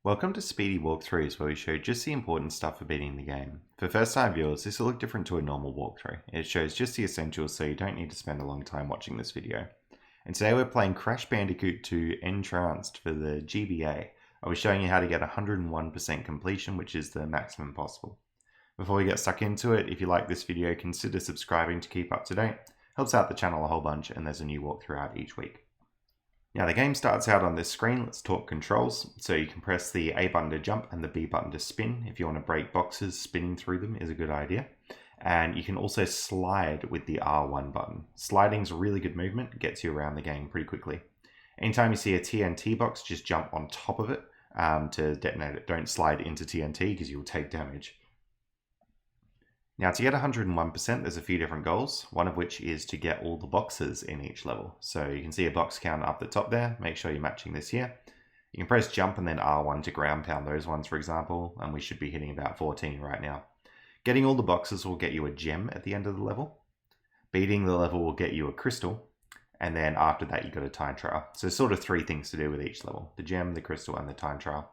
Welcome to Speedy Walkthroughs, where we show just the important stuff for beating the game. For first time viewers, this will look different to a normal walkthrough. It shows just the essentials, so you don't need to spend a long time watching this video. And today we're playing Crash Bandicoot 2 N-Tranced for the GBA. I'll be showing you how to get 101% completion, which is the maximum possible. Before we get stuck into it, if you like this video, consider subscribing to keep up to date. Helps out the channel a whole bunch, and there's a new walkthrough out each week. Now the game starts out on this screen. Let's talk controls. So you can press the A button to jump and the B button to spin. If you want to break boxes, spinning through them is a good idea. And you can also slide with the R1 button. Sliding is a really good movement, gets you around the game pretty quickly. Anytime you see a TNT box, just jump on top of it to detonate it. Don't slide into TNT because you'll take damage. Now to get 101%, there's a few different goals, one of which is to get all the boxes in each level. So you can see a box count up the top there, make sure you're matching this here. You can press jump and then R1 to ground pound those ones, for example, and we should be hitting about 14 right now. Getting all the boxes will get you a gem at the end of the level. Beating the level will get you a crystal, and then after that you got a time trial. So sort of three things to do with each level, the gem, the crystal, and the time trial.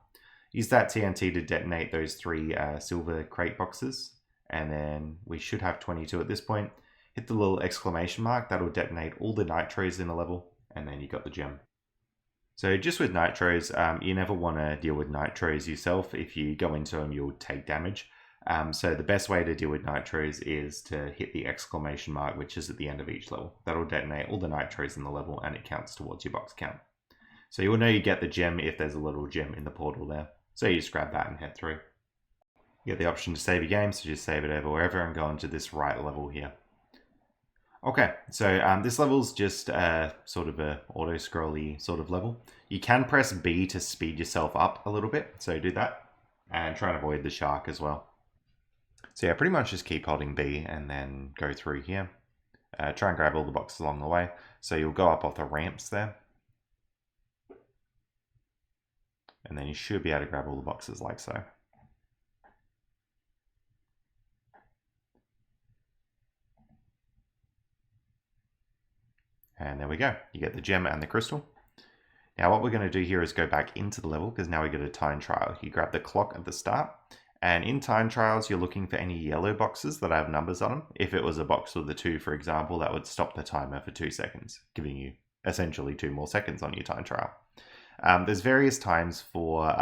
Use that TNT to detonate those three silver crate boxes. And then we should have 22 at this point. Hit the little exclamation mark, that'll detonate all the nitros in the level, and then you got the gem. So just with nitros, you never want to deal with nitros yourself. If you go into them, you'll take damage. So the best way to deal with nitros is to hit the exclamation mark, which is at the end of each level. That'll detonate all the nitros in the level, and it counts towards your box count. So you'll know you get the gem if there's a little gem in the portal there. So you just grab that and head through. You get the option to save your game, so just save it over wherever and go into this right level here. Okay, so this level's just sort of a auto-scrolly sort of level. You can press B to speed yourself up a little bit, so do that. And try and avoid the shark as well. So yeah, pretty much just keep holding B and then go through here. Try and grab all the boxes along the way. So you'll go up off the ramps there. And then you should be able to grab all the boxes like so. And there we go, you get the gem and the crystal. Now what we're going to do here is go back into the level, because now we get a time trial. You grab the clock at the start, and in time trials you're looking for any yellow boxes that have numbers on them. If it was a box with a 2, for example, that would stop the timer for 2 seconds, giving you essentially 2 more seconds on your time trial. There's various times for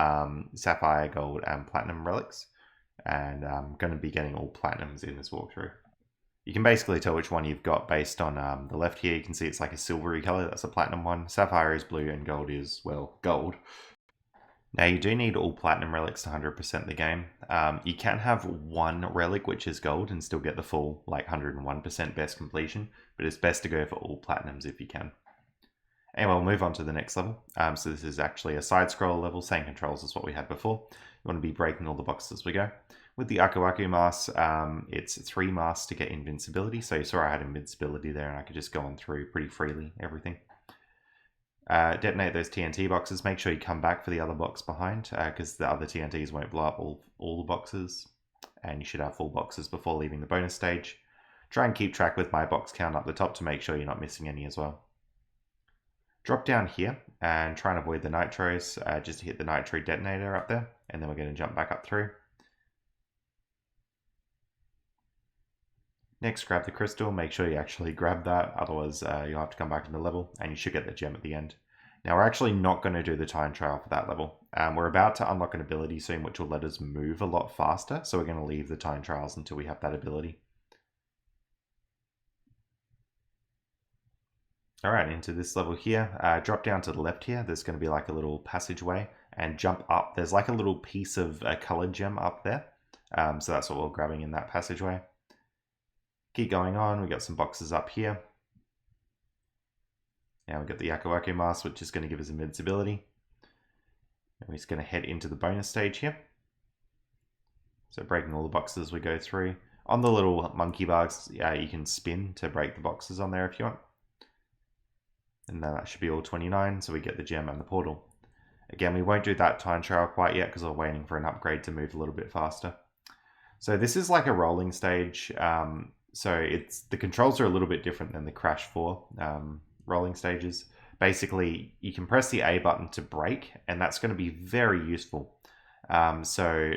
sapphire, gold, and platinum relics, and I'm going to be getting all platinums in this walkthrough. You can basically tell which one you've got based on the left here. You can see it's like a silvery color. That's a platinum one. Sapphire is blue and gold is, well, gold. Now you do need all platinum relics to 100% the game. You can have one relic which is gold and still get the full like 101% best completion, but it's best to go for all platinums if you can. Anyway, we'll move on to the next level. So this is actually a side scroll level, same controls as what we had before. You want to be breaking all the boxes as we go. With the Aku Aku mask, it's 3 masks to get invincibility. So you saw I had invincibility there and I could just go on through pretty freely, everything. Detonate those TNT boxes. Make sure you come back for the other box behind, because the other TNTs won't blow up all the boxes. And you should have full boxes before leaving the bonus stage. Try and keep track with my box count up the top to make sure you're not missing any as well. Drop down here and try and avoid the nitros, just to hit the nitro detonator up there. And then we're going to jump back up through. Next, grab the crystal, make sure you actually grab that, otherwise you'll have to come back to the level, and you should get the gem at the end. Now we're actually not going to do the time trial for that level. We're about to unlock an ability soon which will let us move a lot faster, so we're going to leave the time trials until we have that ability. Alright, into this level here, drop down to the left here, there's going to be like a little passageway, and jump up. There's like a little piece of a colored gem up there, so that's what we're grabbing in that passageway. Keep going on, we got some boxes up here. Now we've got the Aku Aku mask, which is going to give us invincibility. And we're just going to head into the bonus stage here. So breaking all the boxes as we go through. On the little monkey bars, you can spin to break the boxes on there if you want. And then that should be all 29, so we get the gem and the portal. Again, we won't do that time trial quite yet because we're waiting for an upgrade to move a little bit faster. So this is like a rolling stage. So the controls are a little bit different than the Crash 4 rolling stages. Basically, you can press the A button to brake, and that's going to be very useful. So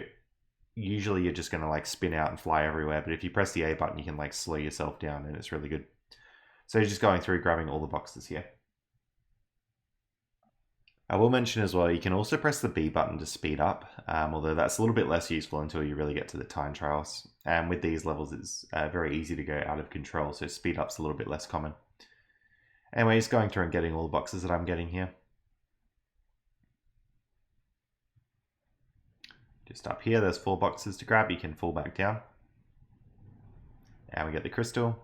usually you're just going to like spin out and fly everywhere, but if you press the A button, you can like slow yourself down, and it's really good. So you're just going through grabbing all the boxes here. I will mention as well, you can also press the B button to speed up, although that's a little bit less useful until you really get to the time trials. And with these levels, it's very easy to go out of control, so speed up's a little bit less common. Anyway, just going through and getting all the boxes that I'm getting here. Just up here, there's 4 boxes to grab. You can fall back down. And we get the crystal.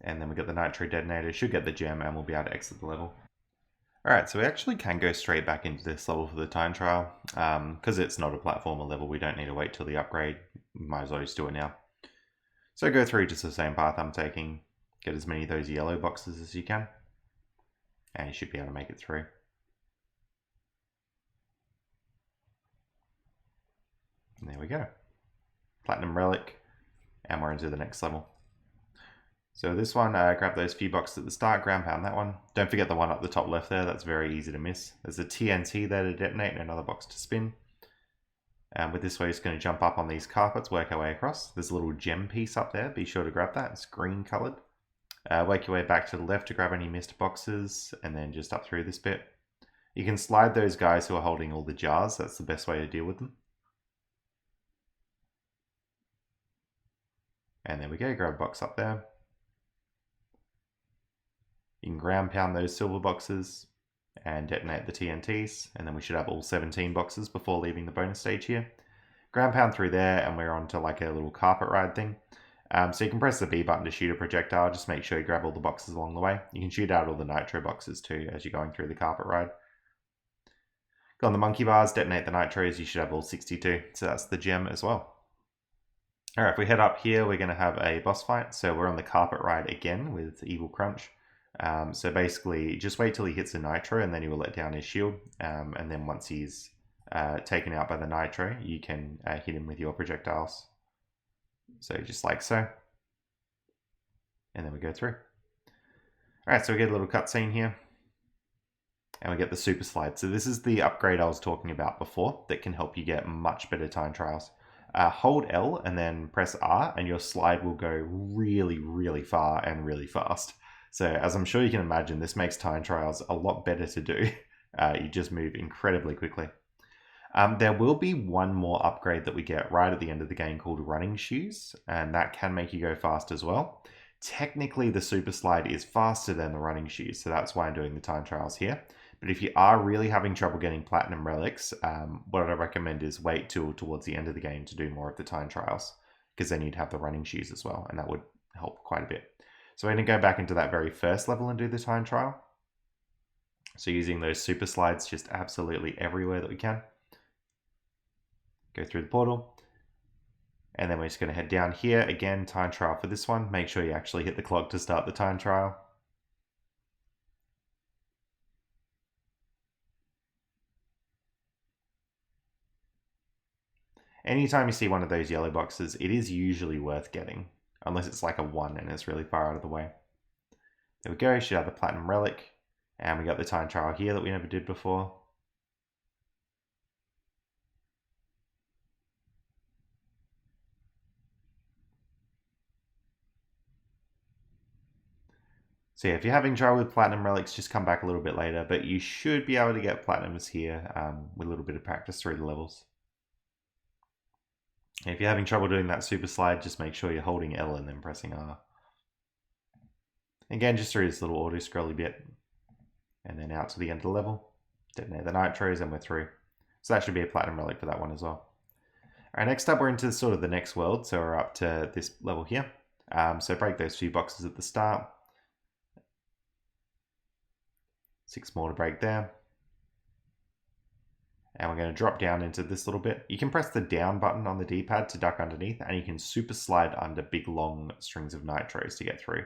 And then we get the nitro detonator. Should get the gem, and we'll be able to exit the level. Alright, so we actually can go straight back into this level for the time trial. Because it's not a platformer level, we don't need to wait till the upgrade. We might as well just do it now. So go through just the same path I'm taking. Get as many of those yellow boxes as you can. And you should be able to make it through. And there we go. Platinum relic. And we're into the next level. So this one, grab those few boxes at the start, ground pound that one. Don't forget the one up the top left there, that's very easy to miss. There's a TNT there to detonate and another box to spin. And with this, we're just going to jump up on these carpets, work our way across. There's a little gem piece up there, be sure to grab that, it's green coloured. Work your way back to the left to grab any missed boxes, and then just up through this bit. You can slide those guys who are holding all the jars, that's the best way to deal with them. And there we go, grab a box up there. You can ground pound those silver boxes and detonate the TNTs, and then we should have all 17 boxes before leaving the bonus stage here. Ground pound through there, and we're on to like a little carpet ride thing. So you can press the B button to shoot a projectile, just make sure you grab all the boxes along the way. You can shoot out all the nitro boxes too as you're going through the carpet ride. Go on the monkey bars, detonate the nitros, you should have all 62, so that's the gem as well. Alright, if we head up here, we're going to have a boss fight, so we're on the carpet ride again with Evil Crunch. So basically, just wait till he hits a nitro and then he will let down his shield. And then once he's taken out by the nitro, you can hit him with your projectiles. So just like so. And then we go through. Alright, so we get a little cutscene here. And we get the super slide. So this is the upgrade I was talking about before that can help you get much better time trials. Hold L and then press R and your slide will go really, really far and really fast. So as I'm sure you can imagine, this makes time trials a lot better to do. You just move incredibly quickly. There will be one more upgrade that we get right at the end of the game called running shoes, and that can make you go fast as well. Technically, the super slide is faster than the running shoes, so that's why I'm doing the time trials here. But if you are really having trouble getting platinum relics, what I recommend is wait till towards the end of the game to do more of the time trials, because then you'd have the running shoes as well, and that would help quite a bit. So we're going to go back into that very first level and do the time trial. So using those super slides just absolutely everywhere that we can. Go through the portal. And then we're just going to head down here. Again, time trial for this one. Make sure you actually hit the clock to start the time trial. Anytime you see one of those yellow boxes, it is usually worth getting. Unless it's like a 1 and it's really far out of the way. There we go, should have the platinum relic. And we got the time trial here that we never did before. So yeah, if you're having trouble with platinum relics, just come back a little bit later. But you should be able to get platinums here with a little bit of practice through the levels. If you're having trouble doing that super slide, just make sure you're holding L and then pressing R. Again, just through this little auto-scrolly bit. And then out to the end of the level. Detonate the nitros and we're through. So that should be a platinum relic for that one as well. Alright, next up we're into sort of the next world. So we're up to this level here. So break those few boxes at the start. 6 more to break there. And we're going to drop down into this little bit. You can press the down button on the D-pad to duck underneath, and you can super slide under big long strings of nitros to get through.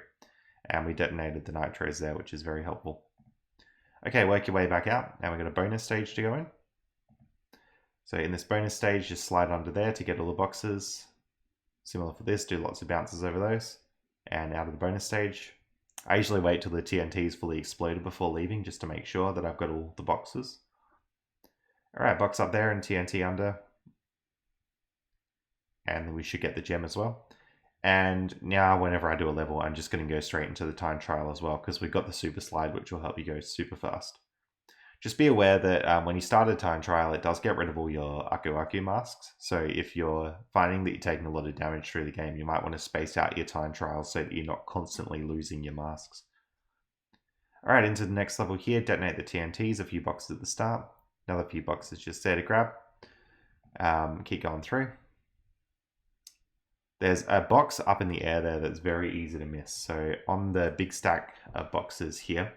And we detonated the nitros there, which is very helpful. Okay, work your way back out. Now we've got a bonus stage to go in. So in this bonus stage, just slide under there to get all the boxes. Similar for this, do lots of bounces over those. And out of the bonus stage. I usually wait till the TNT is fully exploded before leaving just to make sure that I've got all the boxes. Alright, box up there and TNT under. And then we should get the gem as well. And now whenever I do a level, I'm just going to go straight into the time trial as well, because we've got the super slide, which will help you go super fast. Just be aware that when you start a time trial, it does get rid of all your Aku Aku masks. So if you're finding that you're taking a lot of damage through the game, you might want to space out your time trials so that you're not constantly losing your masks. Alright, into the next level here, detonate the TNTs, a few boxes at the start. Another few boxes just there to grab. Keep going through. There's a box up in the air there that's very easy to miss. So on the big stack of boxes here,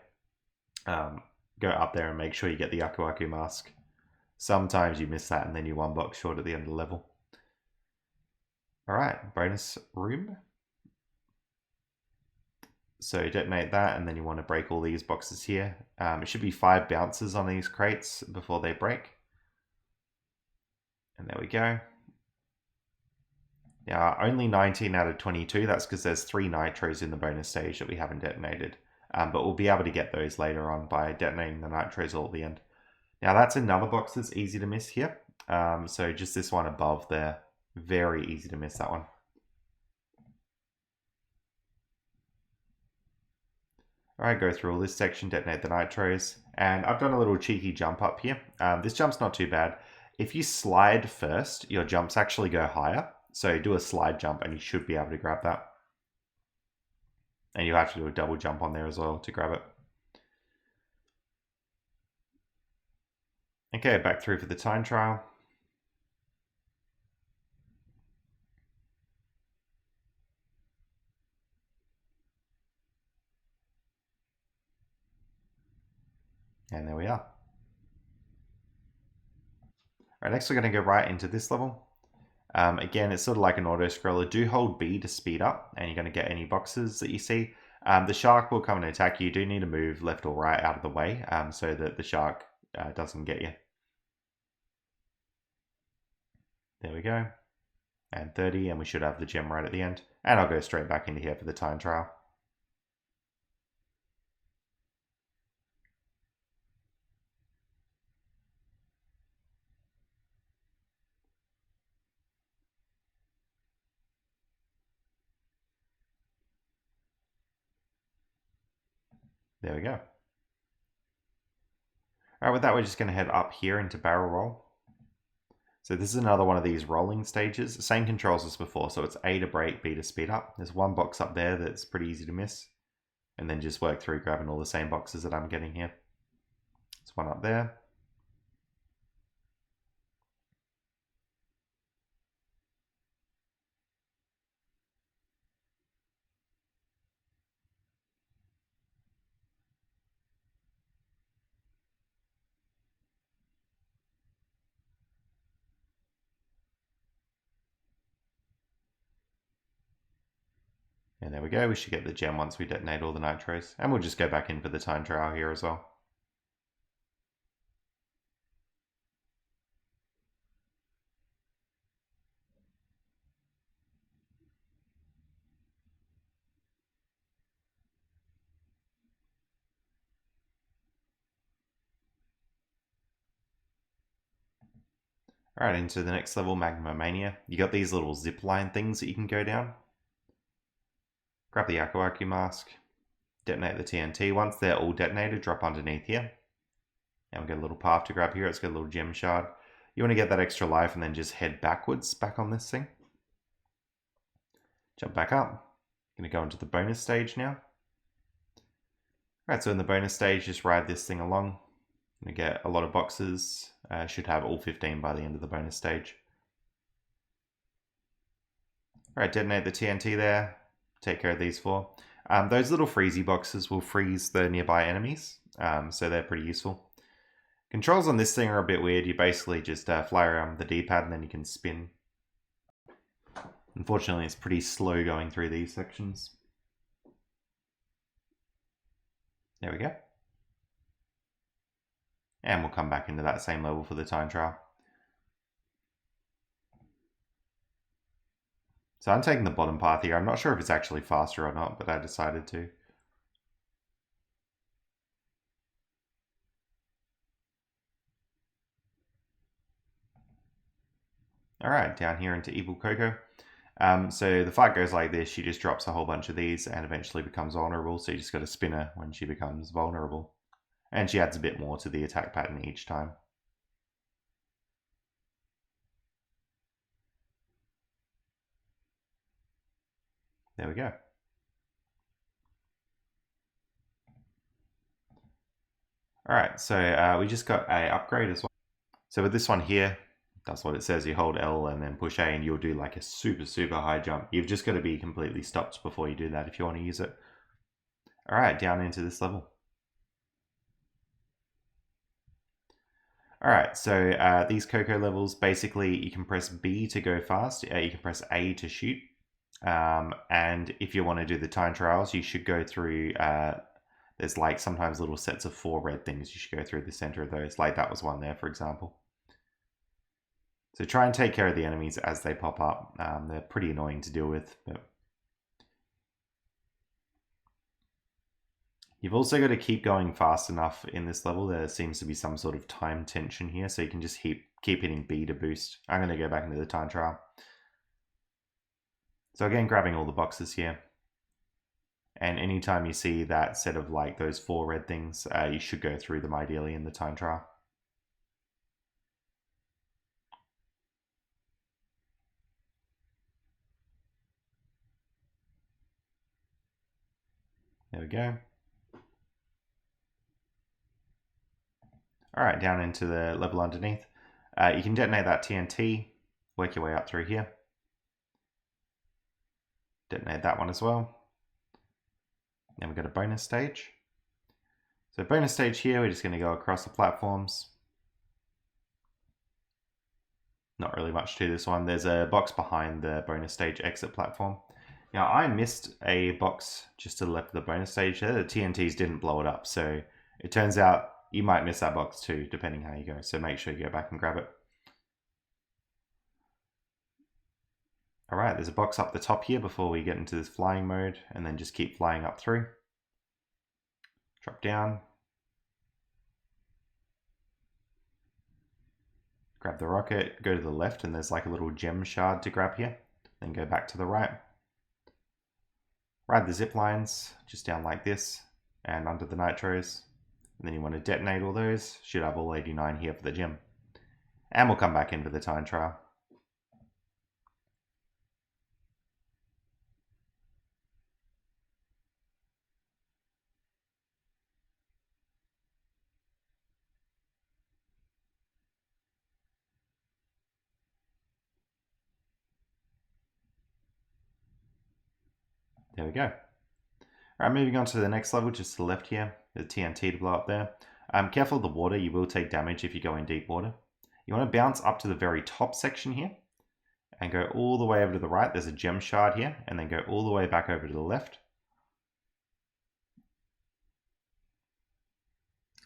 go up there and make sure you get the Aku Aku mask. Sometimes you miss that and then you're one box short at the end of the level. Alright, bonus room. So detonate that and then you want to break all these boxes here. It should be 5 bounces on these crates before they break. And there we go. Now, only 19 out of 22. That's because there's 3 nitros in the bonus stage that we haven't detonated. But we'll be able to get those later on by detonating the nitros all at the end. Now, that's another box that's easy to miss here. So just this one above there. Very easy to miss that one. Alright, go through all this section, detonate the nitros. And I've done a little cheeky jump up here. This jump's not too bad. If you slide first, your jumps actually go higher. So do a slide jump and you should be able to grab that. And you have to do a double jump on there as well to grab it. Okay, back through for the time trial. And there we are. Alright, next we're going to go right into this level. Again, it's sort of like an auto-scroller. Do hold B to speed up, and you're going to get any boxes that you see. The shark will come and attack you. You do need to move left or right out of the way so that the shark doesn't get you. There we go. And 30, and we should have the gem right at the end. And I'll go straight back into here for the time trial. There we go. Alright, with that, we're just going to head up here into barrel roll. So this is another one of these rolling stages. Same controls as before, so it's A to break, B to speed up. There's one box up there that's pretty easy to miss. And then just work through grabbing all the same boxes that I'm getting here. There's one up there. And there we go, we should get the gem once we detonate all the nitros. And we'll just go back in for the time trial here as well. Alright, into the next level, Magma Mania. You got these little zip line things that you can go down. Grab the Aku Aku mask, detonate the TNT. Once they're all detonated, drop underneath here. And we get a little path to grab here. It's got a little gem shard. You want to get that extra life and then just head backwards back on this thing. Jump back up. Going to go into the bonus stage now. Alright, so in the bonus stage, just ride this thing along. Going to get a lot of boxes. Should have all 15 by the end of the bonus stage. Alright, detonate the TNT there. Take care of these 4. Those little freezy boxes will freeze the nearby enemies, so they're pretty useful. Controls on this thing are a bit weird. You basically just fly around the D-pad and then you can spin. Unfortunately, it's pretty slow going through these sections. There we go. And we'll come back into that same level for the time trial. So I'm taking the bottom path here. I'm not sure if it's actually faster or not, but I decided to. Alright, down here into Evil Coco. So the fight goes like this. She just drops a whole bunch of these and eventually becomes vulnerable. So you just got to spin her when she becomes vulnerable. And she adds a bit more to the attack pattern each time. There we go. Alright, so we just got a upgrade as well. So with this one here, that's what it says. You hold L and then push A and you'll do like a super high jump. You've just got to be completely stopped before you do that if you want to use it. Alright, down into this level. Alright, so these Coco levels, basically you can press B to go fast, you can press A to shoot. And if you want to do the time trials, you should go through, there's like sometimes little sets of 4 red things. You should go through the center of those, like that was one there, for example. So try and take care of the enemies as they pop up. They're pretty annoying to deal with. But you've also got to keep going fast enough in this level. There seems to be some sort of time tension here, so you can just keep hitting B to boost. I'm going to go back into the time trial. So again, grabbing all the boxes here. And anytime you see that set of like those 4 red things, you should go through them ideally in the time trial. There we go. Alright, down into the level underneath. You can detonate that TNT, work your way up through here. Detonate that one as well. Then we've got a bonus stage. So bonus stage here, we're just going to go across the platforms. Not really much to this one. There's a box behind the bonus stage exit platform. Now, I missed a box just to the left of the bonus stage there. The TNTs didn't blow it up, so it turns out you might miss that box too, depending how you go. So make sure you go back and grab it. All right, there's a box up the top here before we get into this flying mode, and then just keep flying up through. Drop down. Grab the rocket, go to the left, and there's like a little gem shard to grab here. Then go back to the right. Ride the zip lines just down like this and under the nitros. And then you want to detonate all those. Should have all 89 here for the gem. And we'll come back into the time trial. There we go. Alright, moving on to the next level, just to the left here. The TNT to blow up there. Careful of the water, you will take damage if you go in deep water. You want to bounce up to the very top section here and go all the way over to the right. There's a gem shard here, and then go all the way back over to the left.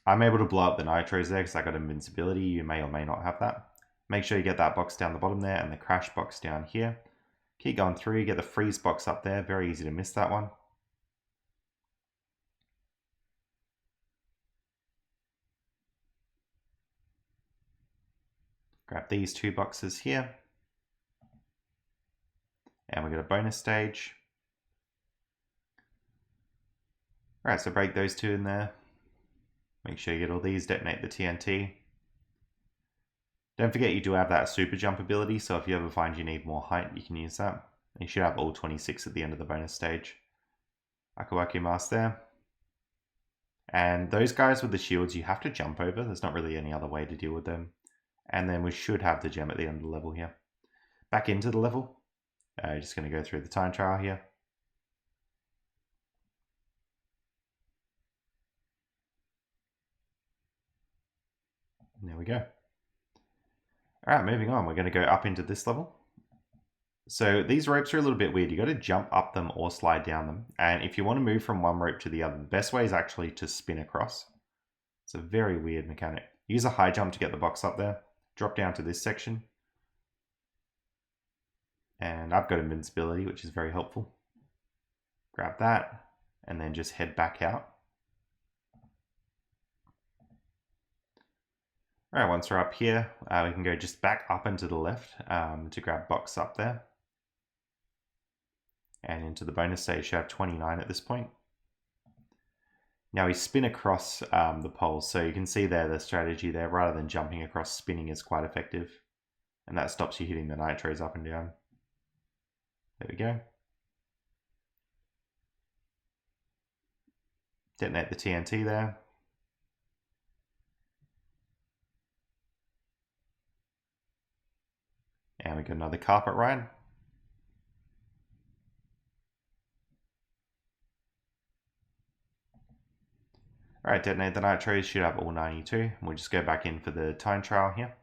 I'm able to blow up the nitros there because I got invincibility. You may or may not have that. Make sure you get that box down the bottom there and the crash box down here. Keep going through, get the freeze box up there. Very easy to miss that one. Grab these 2 boxes here. And we got a bonus stage. Alright, so break those 2 in there. Make sure you get all these, detonate the TNT. Don't forget you do have that super jump ability, so if you ever find you need more height, you can use that. You should have all 26 at the end of the bonus stage. Akawaki mask there. And those guys with the shields, you have to jump over. There's not really any other way to deal with them. And then we should have the gem at the end of the level here. Back into the level. Just going to go through the time trial here. And there we go. Alright, moving on. We're going to go up into this level. So these ropes are a little bit weird. You got to jump up them or slide down them. And if you want to move from one rope to the other, the best way is actually to spin across. It's a very weird mechanic. Use a high jump to get the box up there. Drop down to this section. And I've got invincibility, which is very helpful. Grab that, and then just head back out. All right, once we're up here, we can go just back up and to the left to grab box up there. And into the bonus stage, you have 29 at this point. Now we spin across the poles, so you can see there the strategy there, rather than jumping across, spinning is quite effective. And that stops you hitting the nitros up and down. There we go. Detonate the TNT there. And we got another carpet ride. Alright, detonate the nitros, shoot up all 92. We'll just go back in for the time trial here.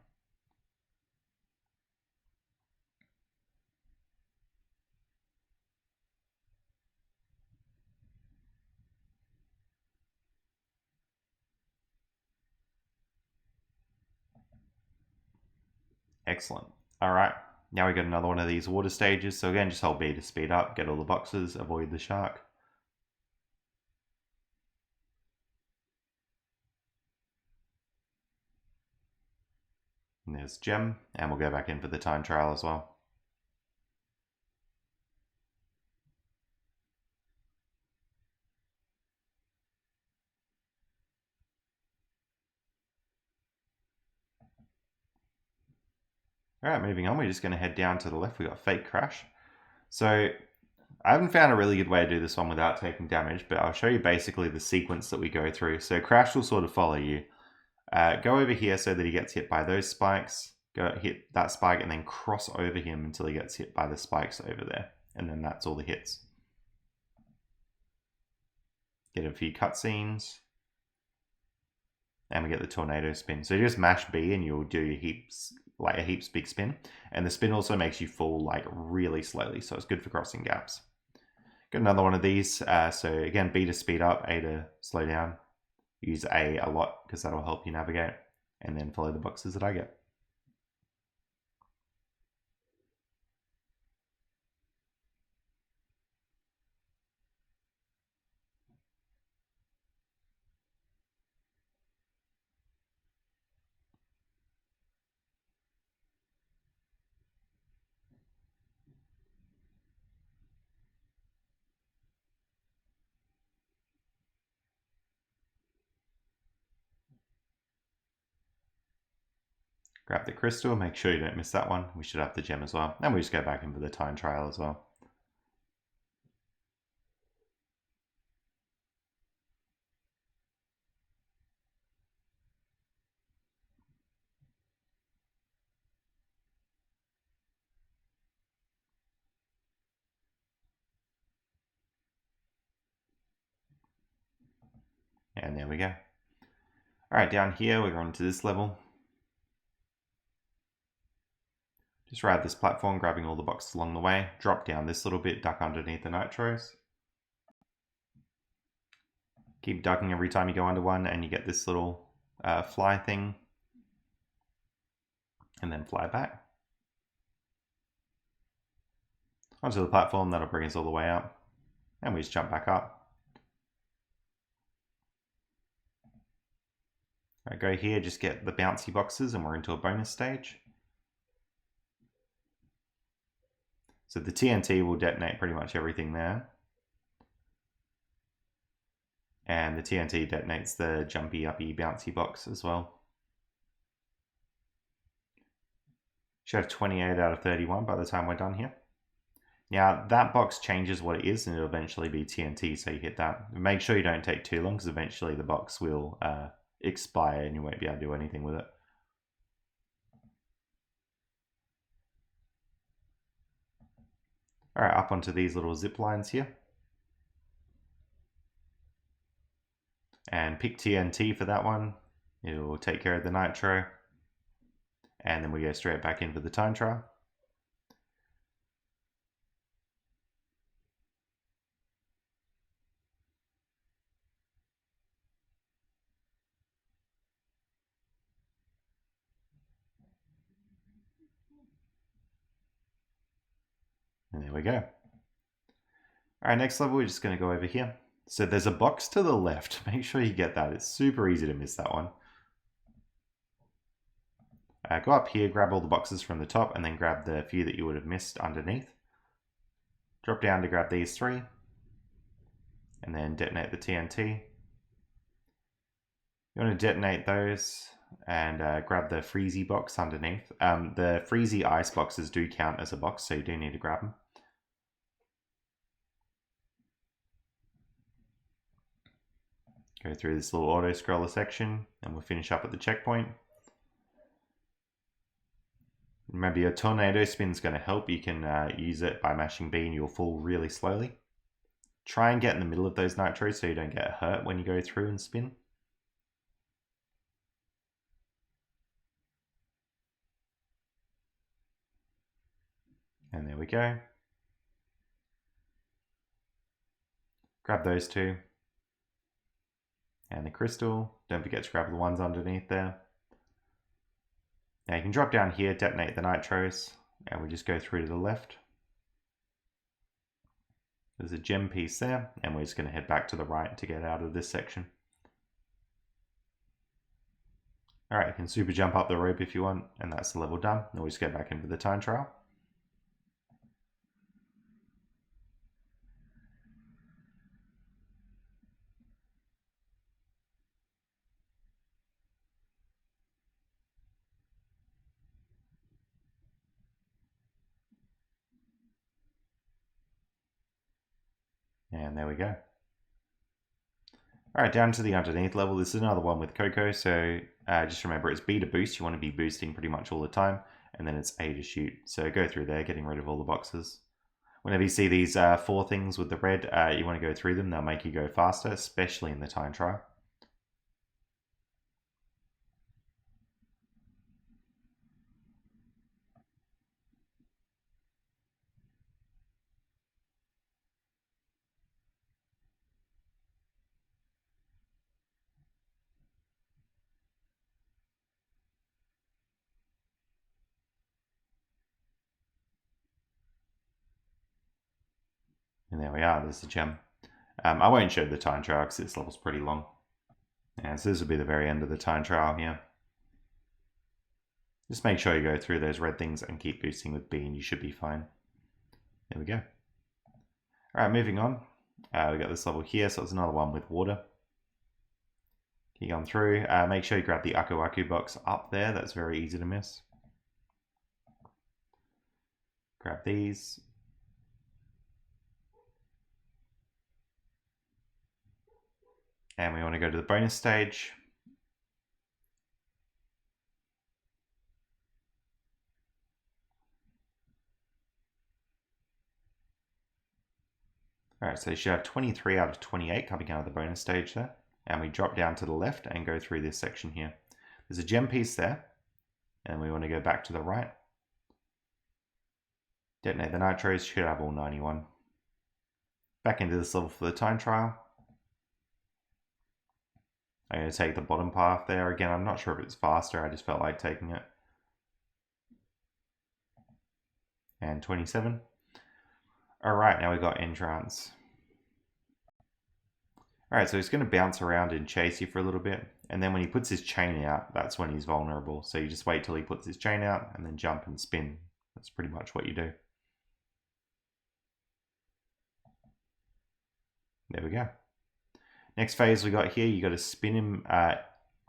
Excellent. Alright, now we got another one of these water stages. So again, just hold B to speed up, get all the boxes, avoid the shark. And there's gem, and we'll go back in for the time trial as well. Alright, moving on, we're just going to head down to the left. We got fake crash. So I haven't found a really good way to do this one without taking damage, but I'll show you basically the sequence that we go through. So crash will sort of follow you. Go over here so that he gets hit by those spikes. Go hit that spike and then cross over him until he gets hit by the spikes over there. And then that's all the hits. Get a few cutscenes. And we get the tornado spin. So you just mash B and you'll do your heaps, like a heaps big spin. And the spin also makes you fall like really slowly. So it's good for crossing gaps. Got another one of these. So again, B to speed up, A to slow down. Use A a lot because that'll help you navigate. And then follow the boxes that I get. Grab the crystal, make sure you don't miss that one. We should have the gem as well. And we just go back in for the time trial as well. And there we go. Alright, down here we're going to this level. Just ride this platform, grabbing all the boxes along the way. Drop down this little bit, duck underneath the nitros. Keep ducking every time you go under one and you get this little fly thing. And then fly back. Onto the platform, that'll bring us all the way up. And we just jump back up. Alright, go here, just get the bouncy boxes and we're into a bonus stage. So the TNT will detonate pretty much everything there. And the TNT detonates the jumpy, uppy, bouncy box as well. Should have 28 out of 31 by the time we're done here. Now that box changes what it is and it'll eventually be TNT, so you hit that. Make sure you don't take too long because eventually the box will expire and you won't be able to do anything with it. Alright, up onto these little zip lines here. And pick TNT for that one. It will take care of the nitro. And then we go straight back in for the time trial. And there we go. Alright, next level, we're just going to go over here. So there's a box to the left. Make sure you get that. It's super easy to miss that one. Go up here, grab all the boxes from the top, and then grab the few that you would have missed underneath. Drop down to grab these 3, and then detonate the TNT. You want to detonate those, and grab the freezy box underneath. The freezy ice boxes do count as a box, so you do need to grab them. Go through this little auto scroller section, and we'll finish up at the checkpoint. Remember, your tornado spin is going to help. You can use it by mashing B and you'll fall really slowly. Try and get in the middle of those nitros so you don't get hurt when you go through and spin. And there we go. Grab those 2. And the crystal. Don't forget to grab the ones underneath there. Now you can drop down here, detonate the nitros, and we just go through to the left. There's a gem piece there, and we're just going to head back to the right to get out of this section. Alright, you can super jump up the rope if you want, and that's the level done. Now we just go back into the time trial. And there we go. Alright, down to the underneath level. This is another one with Coco, so just remember it's B to boost. You want to be boosting pretty much all the time, and then it's A to shoot. So go through there, getting rid of all the boxes. Whenever you see these 4 things with the red, you want to go through them. They'll make you go faster, especially in the time trial. And there we are, there's the gem. I won't show the time trial because this level's pretty long. And so this will be the very end of the time trial here. Just make sure you go through those red things and keep boosting with B and you should be fine. There we go. Alright, moving on. We got this level here, so it's another one with water. Keep going through. Make sure you grab the Aku Aku box up there, that's very easy to miss. Grab these. And we want to go to the bonus stage. Alright, so you should have 23 out of 28 coming out of the bonus stage there. And we drop down to the left and go through this section here. There's a gem piece there. And we want to go back to the right. Detonate the nitros, should have all 91. Back into this level for the time trial. I'm going to take the bottom path there. Again, I'm not sure if it's faster, I just felt like taking it. And 27. Alright, now we've got N-Tranced. Alright, so he's going to bounce around and chase you for a little bit. And then when he puts his chain out, that's when he's vulnerable. So you just wait till he puts his chain out and then jump and spin. That's pretty much what you do. There we go. Next phase we got here, you got to spin him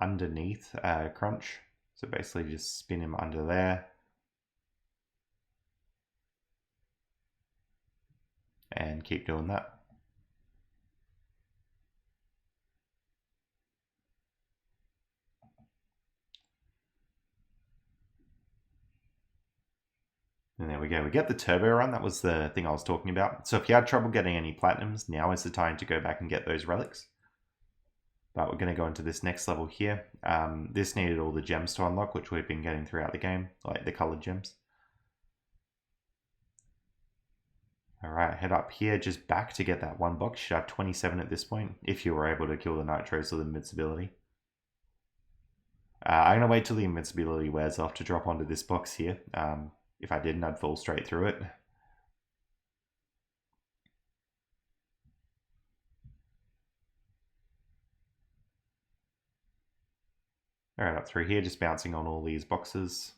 underneath Crunch. So basically just spin him under there. And keep doing that. And there we go. We get the turbo run. That was the thing I was talking about. So if you had trouble getting any platinums, now is the time to go back and get those relics. But we're going to go into this next level here. This needed all the gems to unlock, which we've been getting throughout the game, like the colored gems. Alright, head up here, just back to get that one box. You should have 27 at this point, if you were able to kill the nitros with invincibility. I'm going to wait till the invincibility wears off to drop onto this box here. If I didn't, I'd fall straight through it. Alright, up through here, just bouncing on all these boxes.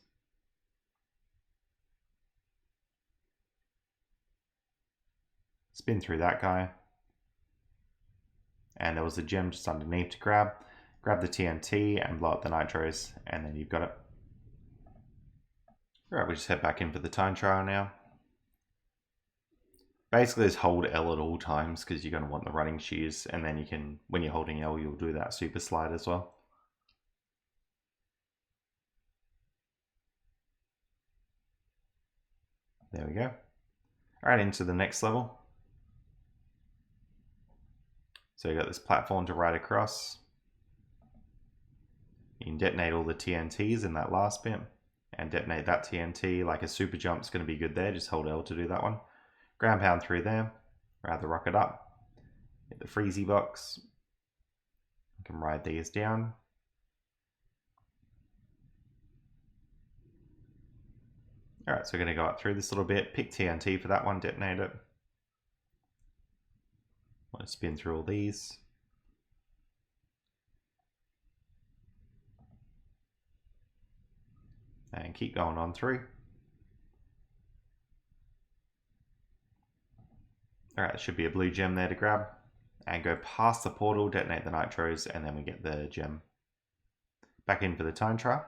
Spin through that guy. And there was a gem just underneath to grab. Grab the TNT and blow up the nitros, and then you've got it. Alright, we just head back in for the time trial now. Basically just hold L at all times because you're going to want the running shears, and then you can, when you're holding L, you'll do that super slide as well. There we go. Alright, into the next level. So you got this platform to ride across. You can detonate all the TNTs in that last bit, and detonate that TNT. Like a super jump's going to be good there, just hold L to do that one. Ground pound through there, ride the rocket up, hit the freezy box. You can ride these down. Alright, so we're going to go up through this little bit, pick TNT for that one, detonate it. Want to spin through all these. And keep going on through. Alright, there should be a blue gem there to grab. And go past the portal, detonate the nitros, and then we get the gem. Back in for the time trial.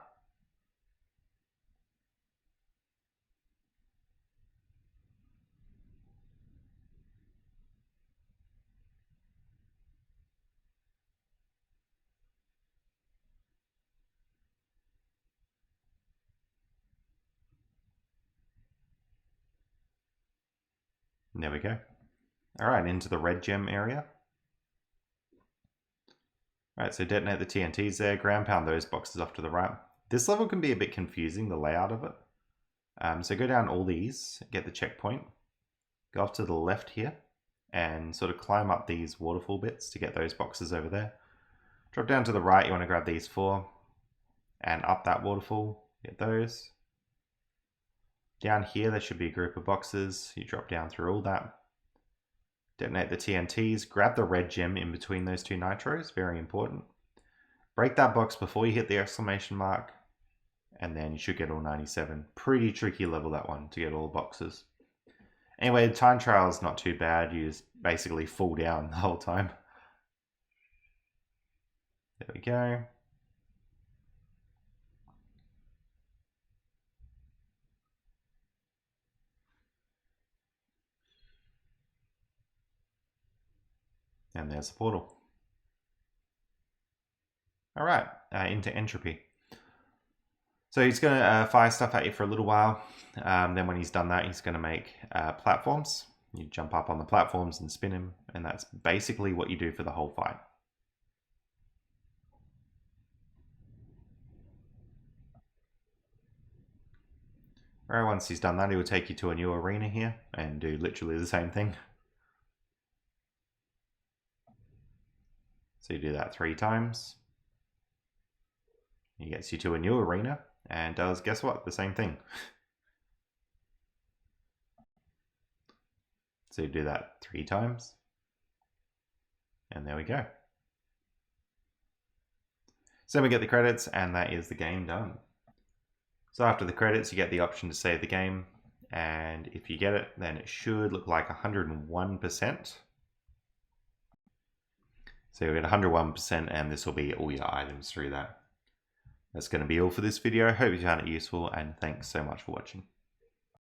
There we go. Alright, into the red gem area. Alright, so detonate the TNTs there, ground pound those boxes off to the right. This level can be a bit confusing, the layout of it. So go down all these, get the checkpoint, go off to the left here, and sort of climb up these waterfall bits to get those boxes over there. Drop down to the right, you want to grab these 4, and up that waterfall, get those. Down here, there should be a group of boxes. You drop down through all that. Detonate the TNTs. Grab the red gem in between those 2 nitros. Very important. Break that box before you hit the exclamation mark. And then you should get all 97. Pretty tricky level, that one, to get all the boxes. Anyway, the time trial is not too bad. You just basically fall down the whole time. There we go. And there's the portal. Alright, into entropy. So he's going to fire stuff at you for a little while. Then when he's done that, he's going to make platforms. You jump up on the platforms and spin him. And that's basically what you do for the whole fight. Alright, once he's done that, he will take you to a new arena here and do literally the same thing. So you do that 3 times. He gets you to a new arena and does, guess what, the same thing. So you do that 3 times. And there we go. So then we get the credits, and that is the game done. So after the credits, you get the option to save the game. And if you get it, then it should look like 101%. So you'll get 101%, and this will be all your items through that. That's going to be all for this video. Hope you found it useful, and thanks so much for watching.